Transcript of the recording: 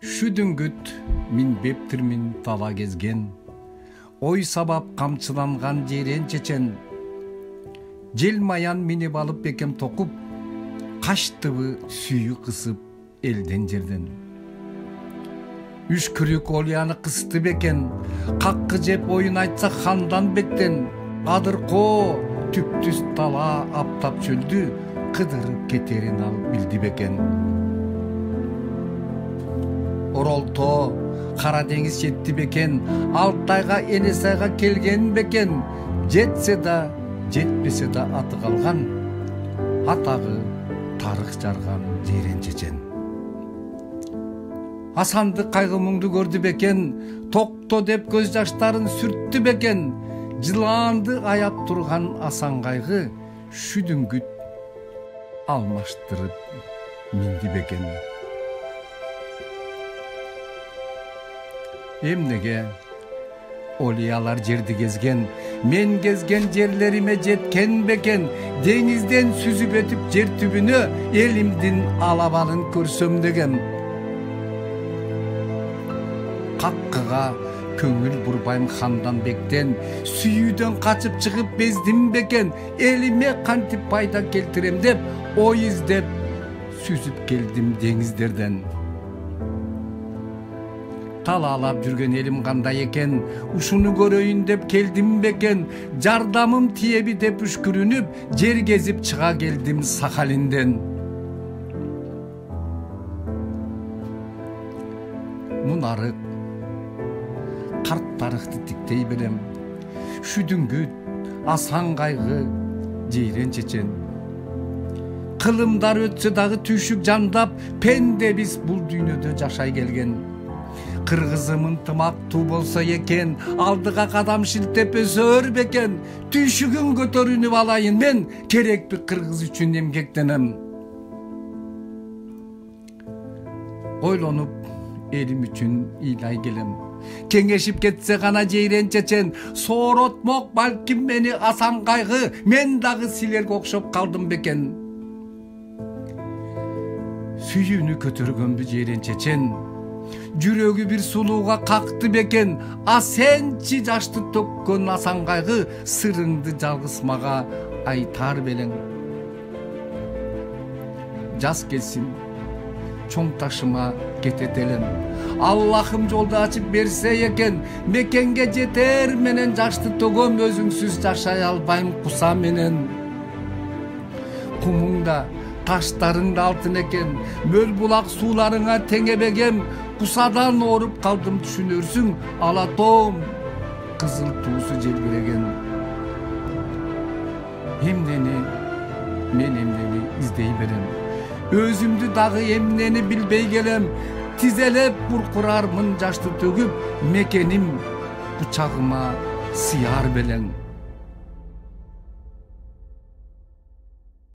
Шүдүнгүт мин бептирмин тала кезген, ой сабап камчыланган жерен чечен. Желмаян минип алып бекем токуп, каштыбы сүйү кысып элден жерден. Үшкүрүк олияны кысты бекен, каккы жеп оюн айтса хандан беттен. Кадыркоо түптүс тала аптап чөлдү, кыдырып кетерин ал билди бекен. Оролто кара деңиз жетти бекен, Алтайга Энесайга келген бекен. Жетсе да жетпесе да аты калган, атагы тарых жарган жирен чечен. Асанды кайгы муңду көрдү бекен, токто деп көз жаштарын сүрттү бекен. Жылаанды аяп турган асан кайгы, шүдүнгүт алмаштырып минди бекен. Эмнеге олиялар жерди кезген, мен кезген жерлериме жеткен бекен. Деңизден сүзүп өтүп жер түбүнө, элимдин алабанын көрсөм деген. Каккыга көңүл бурбайм хандан бектен, сүйүүдөн качып чыгып бездим бекен. Элиме кантип пайда келтирем деп, ой издеп сүзүп келдим деңиздерден. Талаалап жүрген элим кандай экен, ушуну көрөйүн деп келдим бекен. Жардамым тиеби деп үшкүрүнүп, жер кезип чыга келдим Сахалинден. Мунарык карт тарыхты тиктей берем, шүдүнгүт, асан кайгы, жирен чечен. Кылымдар өтсө дагы түйшүк жандап, пендебиз бул дүйнөдө жашай келген. Кыргызым ынтымактуу болсо экен, алдыга кадам шилтеп өсөр бекен. Түйшүгүн көтөрүнүп алайын мен, керекпи кыргыз үчүн эмгектенем. Ойлонуп элим үчүн ыйлай келем, кеңешип кетсе гана жирен чечен. Сооротмок балким мени асан кайгы, мен дагы силерге окшоп калдым бекен. Сүйүүнү көтөргөнбү жирен чечен, жүрөгү бир сулууга какты бекен. А сенчи жашты төккөн асан кайгы, сырыңды жалгыз мага айтар белең. Жаз келсин, чоң ташыма кетет элем. Аллахым жолду ачып берсе экен, мекенге жетер менен жашты төгөм, өзүңсүз жашай албайм куса менен. Кумуңда таштарыңда алтын экен, мөл булак сууларыңа теңебегем. Кусадан ооруп калдым түшүнөрсүң, Алатоом кызыл туусу желбиреген. Эмнени мен эмнени издей берем, өзүмдү дагы эмнени билбей келем. Тизелеп буркурармын жашты төгүп, мекеним кучагыма сыяр белең.